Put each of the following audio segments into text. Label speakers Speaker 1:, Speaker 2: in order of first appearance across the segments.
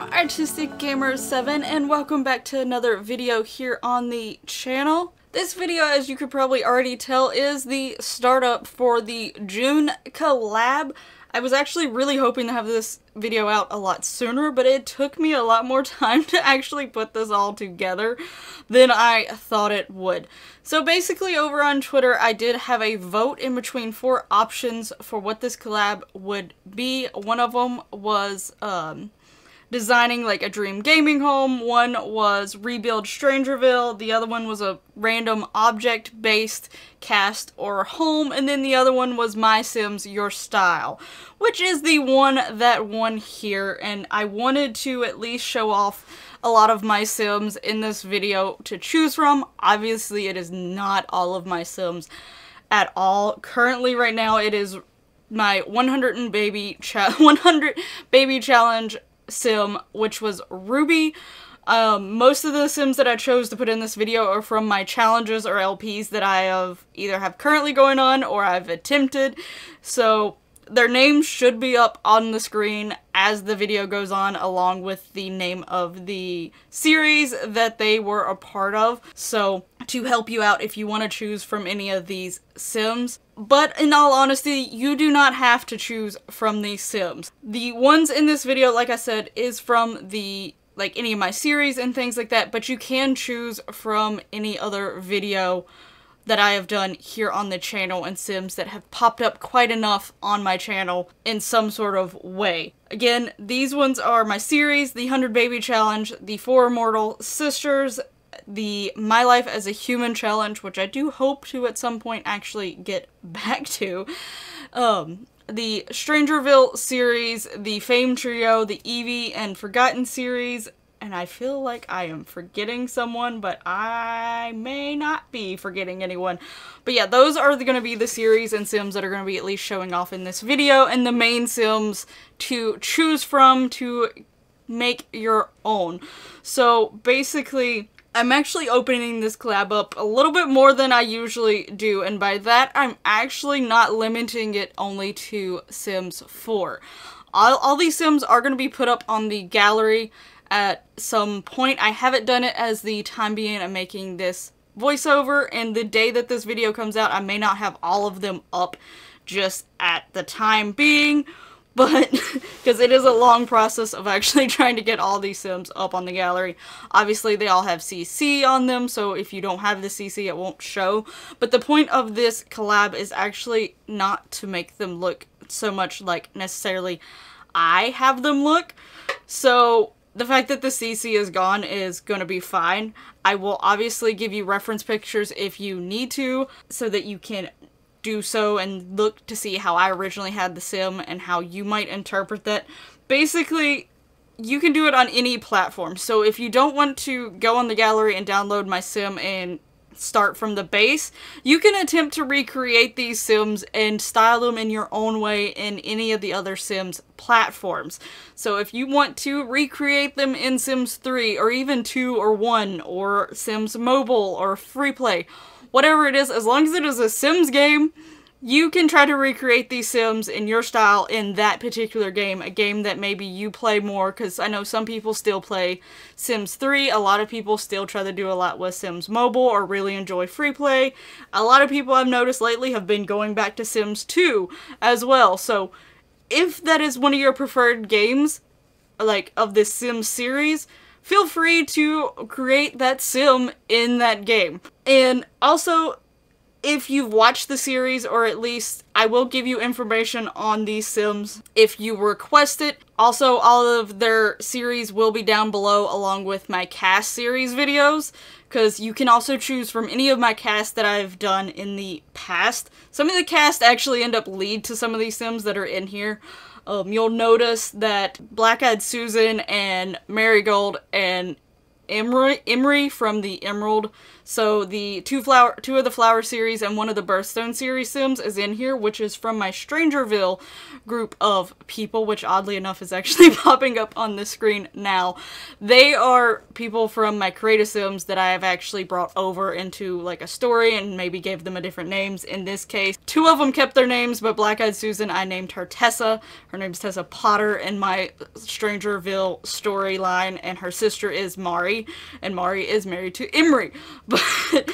Speaker 1: Artistic Gamer 7 and welcome back to another video here on the channel. This video, as you could probably already tell, is the startup for the June collab. I was actually really hoping to have this video out a lot sooner, but it took me a lot more time to actually put this all together than I thought it would. So basically over on Twitter, I did have a vote in between 4 options for what this collab would be. One of them was designing like a dream gaming home, one was rebuild Strangerville, the other one was a random object based cast or home, and then the other one was My Sims Your Style, which is the one that won here. And I wanted to at least show off a lot of my Sims in this video to choose from. Obviously it is not all of my Sims at all. Currently right now it is my 100 baby challenge sim, which was Ruby. Most of the Sims that I chose to put in this video are from my challenges or LPs that I have currently going on or I've attempted, so their names should be up on the screen as the video goes on, along with the name of the series that they were a part of, so to help you out if you want to choose from any of these Sims. But in all honesty, you do not have to choose from these Sims. The ones in this video, like I said, is from the any of my series and things like that, but you can choose from any other video that I have done here on the channel and Sims that have popped up quite enough on my channel in some sort of way. Again, these ones are my series, the 100 Baby Challenge, the 4 Immortal Sisters, the My Life as a Human Challenge, which I do hope to at some point actually get back to, the Strangerville series, the Fame Trio, the Eevee and Forgotten series, and I feel like I am forgetting someone, but I may not be forgetting anyone. But yeah, those are going to be the series and Sims that are going to be at least showing off in this video, and the main Sims to choose from to make your own. So basically, I'm actually opening this collab up a little bit more than I usually do, and by that I'm actually not limiting it only to Sims 4. All these Sims are going to be put up on the gallery at some point. I haven't done it as the time being I'm making this voiceover, and the day that this video comes out I may not have all of them up just at the time being, but because it is a long process of actually trying to get all these Sims up on the gallery. Obviously they all have CC on them, so if you don't have the CC it won't show. But the point of this collab is actually not to make them look so much like necessarily I have them look. So the fact that the CC is gone is going to be fine. I will obviously give you reference pictures if you need to, so that you can do so and look to see how I originally had the Sim and how you might interpret that. Basically, you can do it on any platform. So if you don't want to go on the gallery and download my Sim and start from the base, you can attempt to recreate these Sims and style them in your own way in any of the other Sims platforms. So if you want to recreate them in Sims 3 or even 2 or 1 or Sims Mobile or Free Play, whatever it is, as long as it is a Sims game, you can try to recreate these Sims in your style in that particular game, a game that maybe you play more, because I know some people still play Sims 3, a lot of people still try to do a lot with Sims Mobile or really enjoy Free Play. A lot of people I've noticed lately have been going back to Sims 2 as well, so if that is one of your preferred games, like of this Sims series, feel free to create that Sim in that game. And also, if you've watched the series, or at least I will give you information on these Sims if you request it. Also, all of their series will be down below along with my cast series videos, because you can also choose from any of my casts that I've done in the past. Some of the casts actually end up lead to some of these Sims that are in here. You'll notice that Black-Eyed Susan and Marigold and Emery from the Emerald. So the two of the Flower series and one of the Birthstone series Sims is in here, which is from my Strangerville group of people, which oddly enough is actually popping up on the screen now. They are people from my Create a Sims that I have actually brought over into like a story and maybe gave them a different names. In this case, two of them kept their names, but Black Eyed Susan, I named her Tessa. Her name's Tessa Potter in my Strangerville storyline, and her sister is Mari, and Mari is married to Emery. But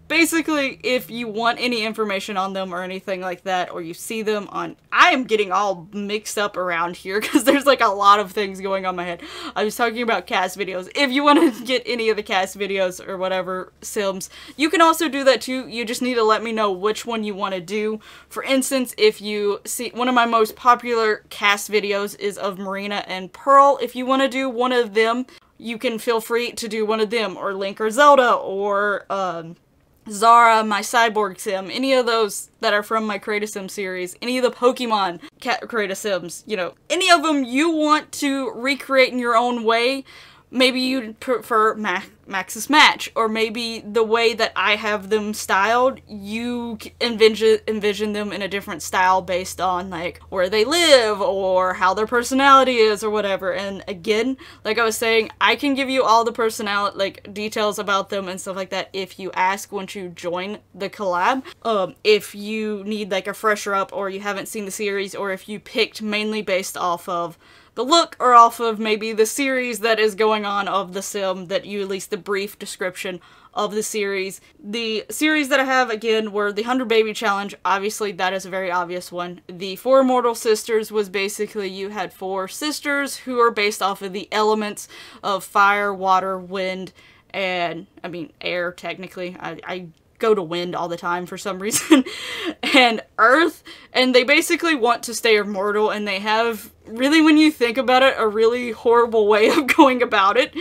Speaker 1: basically, if you want any information on them or anything like that, or you see them on... I am getting all mixed up around here because there's like a lot of things going on in my head. I was talking about cast videos. If you want to get any of the cast videos or whatever Sims, you can also do that too. You just need to let me know which one you want to do. For instance, if you see... one of my most popular cast videos is of Marina and Pearl. If you want to do one of them, you can feel free to do one of them, or Link or Zelda, or Zara, my Cyborg Sim, any of those that are from my Create a Sim series, any of the Pokemon Create a Sims, you know, any of them you want to recreate in your own way. Maybe you'd prefer Max's Match, or maybe the way that I have them styled, you envision them in a different style based on like where they live or how their personality is or whatever. And again, like I was saying, I can give you all the personality, like details about them and stuff like that if you ask once you join the collab. If you need like a fresher up, or you haven't seen the series, or if you picked mainly based off of the look or off of maybe the series that is going on of the sim, that you at least the brief description of the series. The series that I have, again, were the 100 Baby Challenge. Obviously, that is a very obvious one. The 4 Immortal Sisters was basically you had 4 sisters who are based off of the elements of fire, water, wind, and, I mean, air, technically. I go to wind all the time for some reason, and earth, and they basically want to stay immortal, and they have, really when you think about it, a really horrible way of going about it,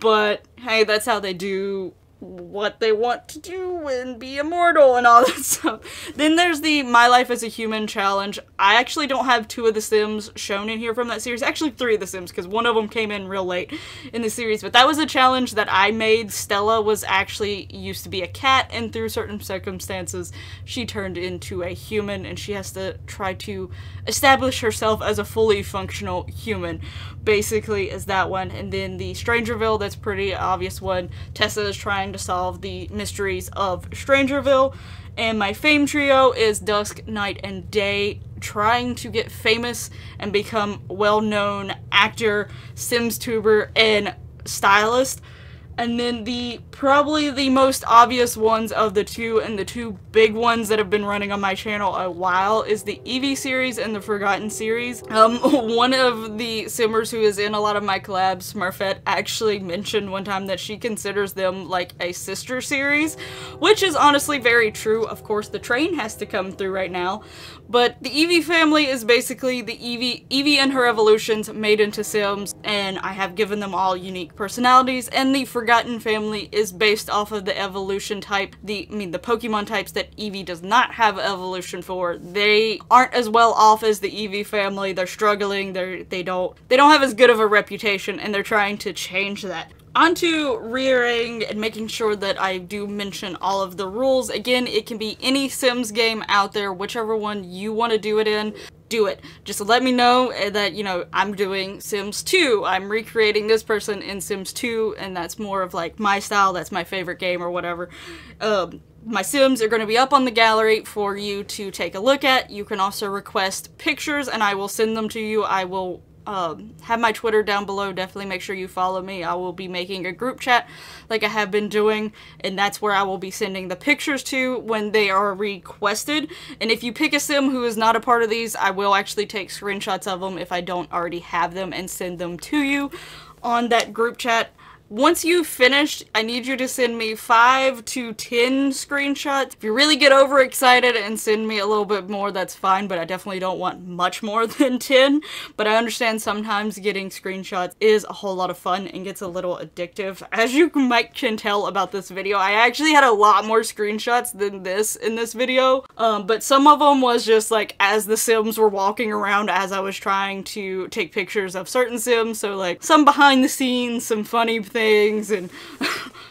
Speaker 1: but hey, that's how they do what they want to do and be immortal and all that stuff. Then there's the My Life as a Human challenge. I actually don't have 2 of the Sims shown in here from that series. Actually 3 of the Sims, because one of them came in real late in the series. But that was a challenge that I made. Stella was actually used to be a cat, and through certain circumstances she turned into a human, and she has to try to establish herself as a fully functional human. Basically is that one. And then the Strangerville, that's pretty obvious one. Tessa is trying to solve the mysteries of Strangerville. And my fame trio is Dusk, Night, and Day, trying to get famous and become well-known actor, Sims tuber, and stylist. And then probably the most obvious ones of the 2, and the 2 big ones that have been running on my channel a while, is the Eevee series and the Forgotten series. One of the Simmers who is in a lot of my collabs, Smurfette, actually mentioned one time that she considers them like a sister series, which is honestly very true. Of course, the train has to come through right now, but the Eevee family is basically the Eevee and her evolutions made into Sims, and I have given them all unique personalities. And the Forgotten family is based off of the evolution type, the Pokemon types that Eevee does not have evolution for. They aren't as well off as the Eevee family. They're struggling. They don't have as good of a reputation, and they're trying to change that. Onto rearing and making sure that I do mention all of the rules. Again, it can be any Sims game out there, whichever one you want to do it in. Do it. Just let me know that, you know, I'm doing Sims 2. I'm recreating this person in Sims 2, and that's more of like my style. That's my favorite game or whatever. My Sims are going to be up on the gallery for you to take a look at. You can also request pictures, and I will send them to you. I will have my Twitter down below. Definitely make sure you follow me. I will be making a group chat like I have been doing, and that's where I will be sending the pictures to when they are requested. And if you pick a Sim who is not a part of these, I will actually take screenshots of them if I don't already have them and send them to you on that group chat. Once you've finished, I need you to send me 5 to 10 screenshots. If you really get overexcited and send me a little bit more, that's fine, but I definitely don't want much more than 10. But I understand sometimes getting screenshots is a whole lot of fun and gets a little addictive. As you can tell about this video, I actually had a lot more screenshots than this in this video. But some of them was just like as the Sims were walking around as I was trying to take pictures of certain Sims. So like some behind the scenes, some funny things things, and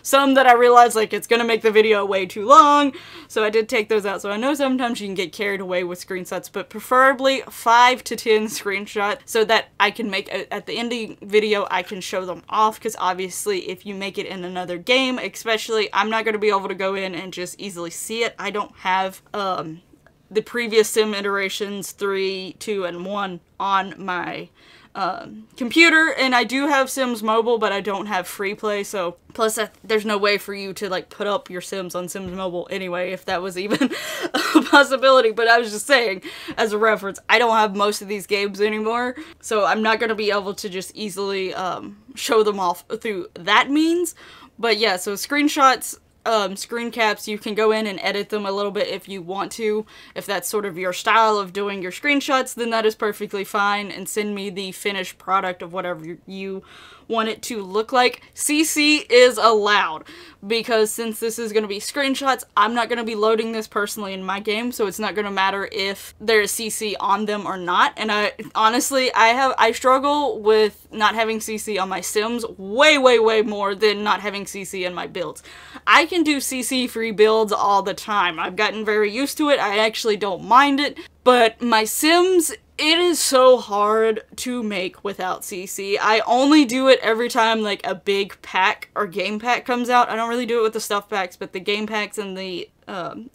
Speaker 1: some that I realized like it's gonna make the video way too long, so I did take those out. So I know sometimes you can get carried away with screenshots, but preferably 5 to 10 screenshots so that I can make at the end of the video I can show them off, because obviously if you make it in another game especially, I'm not going to be able to go in and just easily see it. I don't have the previous sim iterations 3, 2, and 1 on my computer, and I do have Sims Mobile, but I don't have free play, so plus there's no way for you to like put up your Sims on Sims Mobile anyway, if that was even a possibility. But I was just saying, as a reference, I don't have most of these games anymore, so I'm not going to be able to just easily show them off through that means. But yeah, so screenshots, screen caps, you can go in and edit them a little bit if you want to. If that's sort of your style of doing your screenshots, then that is perfectly fine, and send me the finished product of whatever you want it to look like. CC is allowed, because since this is going to be screenshots, I'm not going to be loading this personally in my game, so it's not going to matter if there's CC on them or not. And I honestly, I struggle with not having CC on my Sims way more than not having CC in my builds. I can do CC free builds all the time. I've gotten very used to it. I actually don't mind it, but my Sims, it is so hard to make without CC. I only do it every time like a big pack or game pack comes out. I don't really do it with the stuff packs, but the game packs and the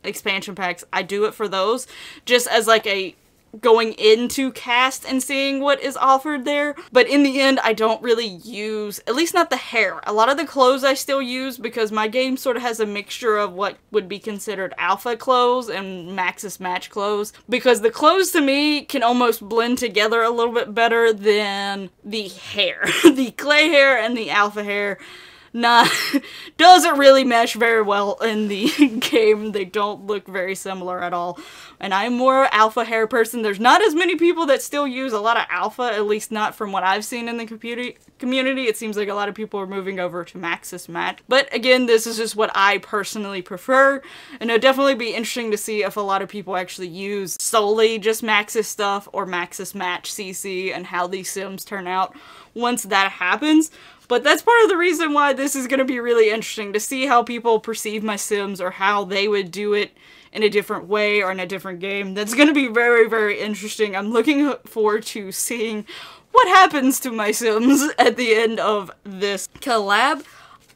Speaker 1: expansion packs, I do it for those, just as like a going into cast and seeing what is offered there. But in the end, I don't really use, at least not the hair. A lot of the clothes I still use, because my game sort of has a mixture of what would be considered alpha clothes and Maxis match clothes, because the clothes to me can almost blend together a little bit better than the hair. The clay hair and the alpha hair doesn't really mesh very well in the game. They don't look very similar at all. And I'm more alpha hair person. There's not as many people that still use a lot of alpha, at least not from what I've seen in the community. It seems like a lot of people are moving over to Maxis Match. But again, this is just what I personally prefer. And it'll definitely be interesting to see if a lot of people actually use solely just Maxis stuff or Maxis Match CC, and how these Sims turn out once that happens. But that's part of the reason why this is going to be really interesting, to see how people perceive my Sims, or how they would do it in a different way or in a different game. That's going to be very interesting. I'm looking forward to seeing what happens to my Sims at the end of this collab.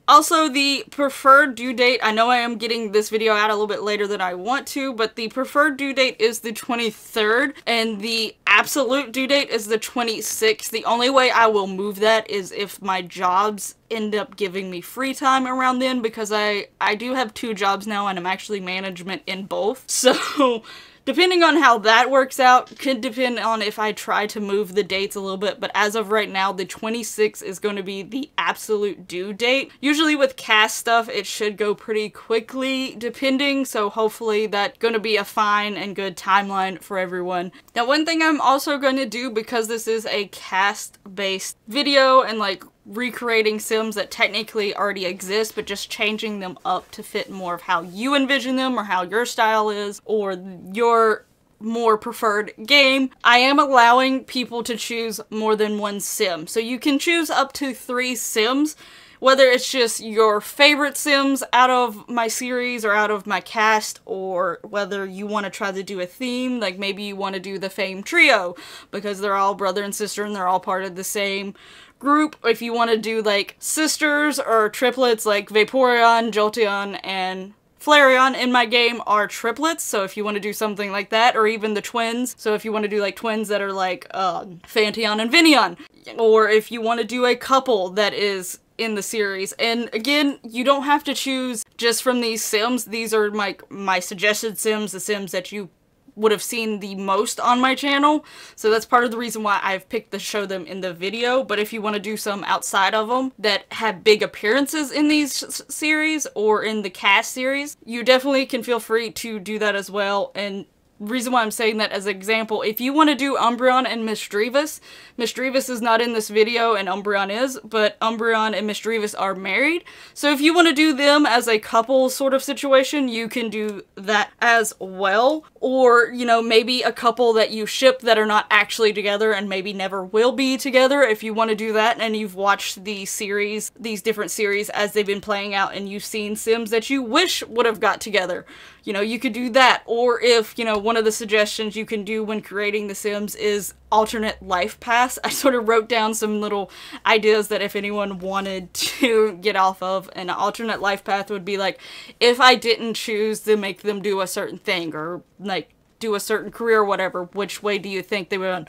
Speaker 1: Also, the preferred due date, I know I am getting this video out a little bit later than I want to, but the preferred due date is the 23rd, and the absolute due date is the 26th. The only way I will move that is if my jobs end up giving me free time around then, because I do have 2 jobs now, and I'm actually management in both. So depending on how that works out, could depend on if I try to move the dates a little bit, but as of right now, the 26th is going to be the absolute due date. Usually with cast stuff, it should go pretty quickly, depending, so hopefully that's going to be a fine and good timeline for everyone. Now, one thing I'm also going to do, because this is a cast-based video and like recreating Sims that technically already exist, but just changing them up to fit more of how you envision them, or how your style is, or your more preferred game, I am allowing people to choose more than one Sim. So you can choose up to 3 Sims, whether it's just your favorite Sims out of my series or out of my cast, or whether you want to try to do a theme, like maybe you want to do the Fame Trio, because they're all brother and sister and they're all part of the same group. If you want to do like sisters or triplets, like Vaporeon, Jolteon, and Flareon in my game are triplets, so if you want to do something like that, or even the twins, so if you want to do like twins that are like Fanteon and Vinion, or if you want to do a couple that is in the series. And again, you don't have to choose just from these Sims. These are my suggested Sims, the Sims that you would have seen the most on my channel, so that's part of the reason why I've picked to show them in the video. But if you want to do some outside of them that have big appearances in these series or in the cast series, you definitely can feel free to do that as well. And reason why I'm saying that as an example, if you want to do Umbreon and Misdreavus, Misdreavus is not in this video and Umbreon is, but Umbreon and Misdreavus are married. So if you want to do them as a couple sort of situation, you can do that as well. Or, you know, maybe a couple that you ship that are not actually together and maybe never will be together. If you want to do that and you've watched the series, these different series as they've been playing out, and you've seen Sims that you wish would have got together, you know, you could do that. Or if, you know, one of the suggestions you can do when creating the Sims is alternate life paths. I sort of wrote down some little ideas that if anyone wanted to get off of, an alternate life path would be like, if I didn't choose to make them do a certain thing or like do a certain career or whatever, which way do you think they would?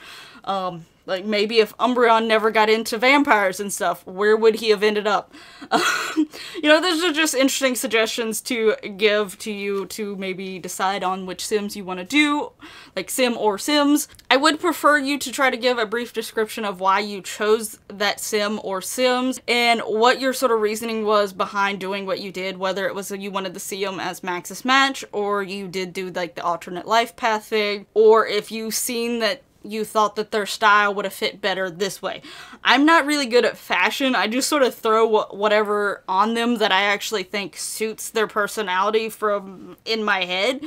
Speaker 1: Like maybe if Umbreon never got into vampires and stuff, where would he have ended up? You know, those are just interesting suggestions to give to you to maybe decide on which Sims you want to do, like Sim or Sims. I would prefer you to try to give a brief description of why you chose that Sim or Sims and what your sort of reasoning was behind doing what you did, whether it was you wanted to see them as Max's match, or you did do like the alternate life path thing, or if you've seen that you thought that their style would have fit better this way. I'm not really good at fashion. I just sort of throw whatever on them that I actually think suits their personality from in my head.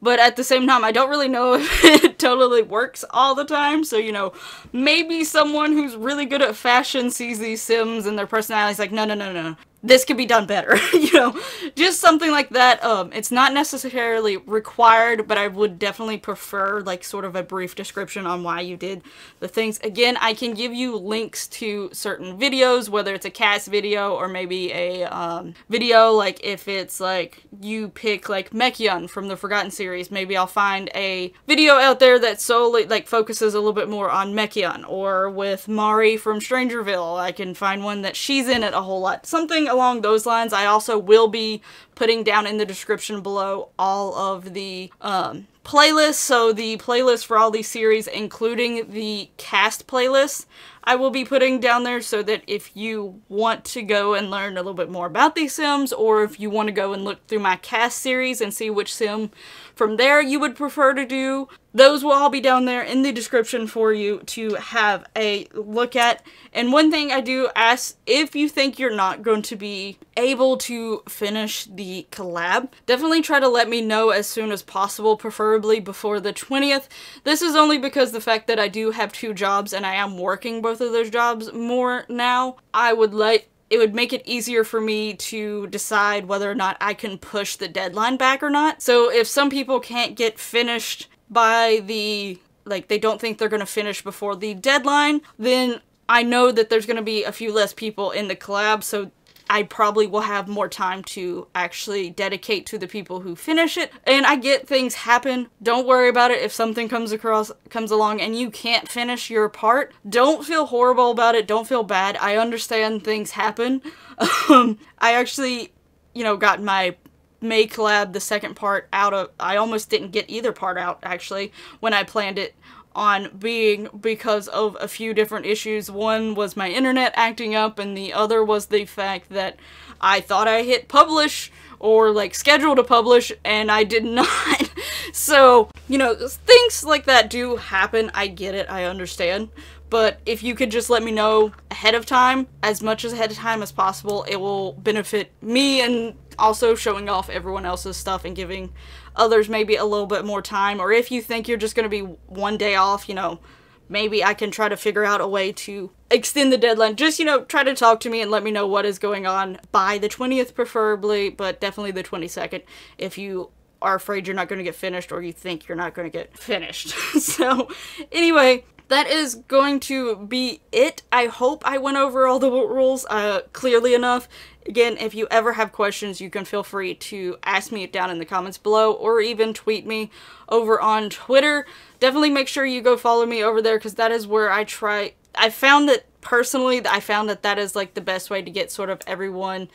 Speaker 1: But at the same time, I don't really know if it totally works all the time. So, you know, maybe someone who's really good at fashion sees these Sims and their personality is like, no, no, no, no. This could be done better, you know, just something like that. It's not necessarily required, but I would definitely prefer like sort of a brief description on why you did the things. Again, I can give you links to certain videos, whether it's a cast video or maybe a video, like if it's like you pick like Mechion from the Forgotten series, maybe I'll find a video out there that solely like focuses a little bit more on Mechion, or with Mari from Strangerville, I can find one that she's in it a whole lot. Something along those lines. I also will be putting down in the description below all of the playlists. So the playlist for all these series, including the cast playlist, I will be putting down there so that if you want to go and learn a little bit more about these Sims, or if you want to go and look through my cast series and see which Sim from there you would prefer to do, those will all be down there in the description for you to have a look at. And one thing I do ask, if you think you're not going to be able to finish the collab, definitely try to let me know as soon as possible, preferably before the 20th. This is only because the fact that I do have 2 jobs and I am working both of those jobs more now. It would make it easier for me to decide whether or not I can push the deadline back or not. So if some people can't get finished by the, like, they don't think they're going to finish before the deadline, then I know that there's going to be a few less people in the collab, so I probably will have more time to actually dedicate to the people who finish it. And I get things happen. Don't worry about it if something comes along and you can't finish your part. Don't feel horrible about it. Don't feel bad. I understand things happen. I actually, you know, got my May collab, the second part, out of, I almost didn't get either part out actually when I planned it on being, because of a few different issues. One was my internet acting up, and the other was the fact that I thought I hit publish or like schedule to publish and I did not. So, you know, things like that do happen. I get it. I understand. But if you could just let me know ahead of time, as much as ahead of time as possible, it will benefit me, and also showing off everyone else's stuff and giving others maybe a little bit more time. Or if you think you're just going to be one day off, you know, maybe I can try to figure out a way to extend the deadline. Just, you know, try to talk to me and let me know what is going on by the 20th preferably, but definitely the 22nd if you are afraid you're not going to get finished or you think you're not going to get finished. So anyway, that is going to be it. I hope I went over all the rules clearly enough. Again, if you ever have questions, you can feel free to ask me down in the comments below, or even tweet me over on Twitter. Definitely make sure you go follow me over there, because that is where I found that personally, I found that that is like the best way to get sort of everyone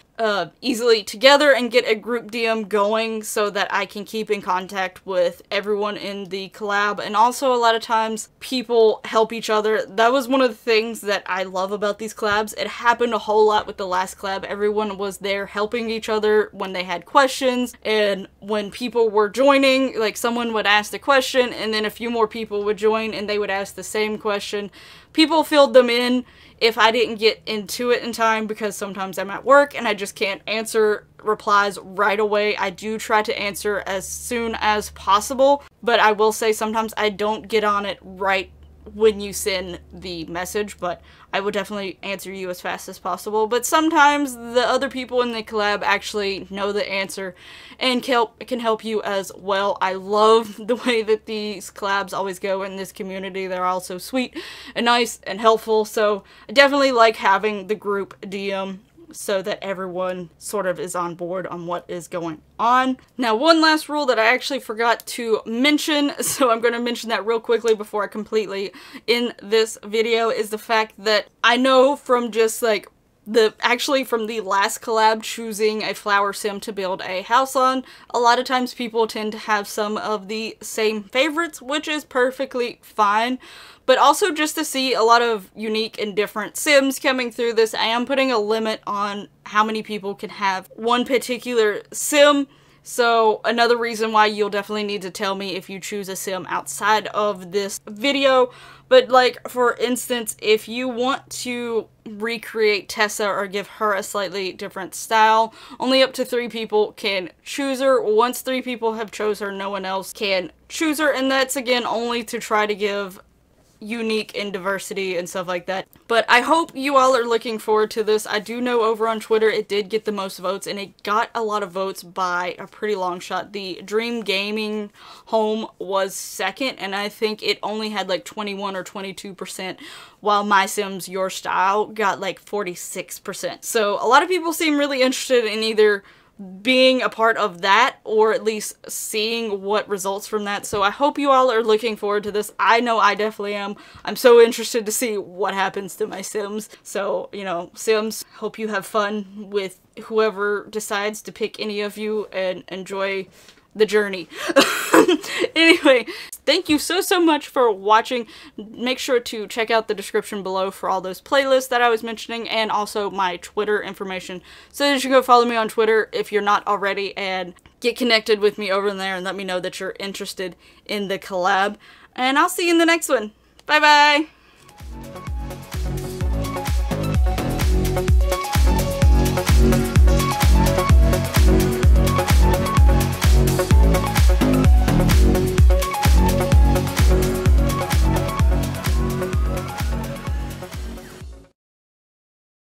Speaker 1: easily together and get a group DM going so that I can keep in contact with everyone in the collab. And also a lot of times people help each other. That was one of the things that I love about these collabs. It happened a whole lot with the last collab. Everyone was there helping each other when they had questions, and when people were joining, like someone would ask the question and then a few more people would join and they would ask the same question. People filled them in if I didn't get into it in time, because sometimes I'm at work and I just can't answer replies right away. I do try to answer as soon as possible, but I will say sometimes I don't get on it right when you send the message, but I would definitely answer you as fast as possible. But sometimes the other people in the collab actually know the answer and can help you as well. I love the way that these collabs always go in this community. They're all so sweet and nice and helpful, so I definitely like having the group DM so that everyone sort of is on board on what is going on. Now, one last rule that I actually forgot to mention, so I'm going to mention that real quickly before I completely end this video, is the fact that I know from just like from the last collab choosing a flower sim to build a house on, a lot of times people tend to have some of the same favorites, which is perfectly fine. But also just to see a lot of unique and different sims coming through this, I am putting a limit on how many people can have one particular sim. So another reason why you'll definitely need to tell me if you choose a sim outside of this video. But like, for instance, if you want to recreate Tessa or give her a slightly different style, only up to 3 people can choose her. Once 3 people have chose her, no one else can choose her. And that's again only to try to give unique and diversity and stuff like that. But I hope you all are looking forward to this. I do know over on Twitter it did get the most votes, and it got a lot of votes by a pretty long shot. The Dream Gaming home was second, and I think it only had like 21 or 22%, while My Sims Your Style got like 46%. So a lot of people seem really interested in either being a part of that or at least seeing what results from that. So I hope you all are looking forward to this. I know I definitely am. I'm so interested to see what happens to my Sims. So, you know, Sims, hope you have fun with whoever decides to pick any of you and enjoy the journey. Anyway, thank you so much for watching. Make sure to check out the description below for all those playlists that I was mentioning, and also my Twitter information, so that you can go follow me on Twitter if you're not already and get connected with me over there and let me know that you're interested in the collab. And I'll see you in the next one. Bye bye!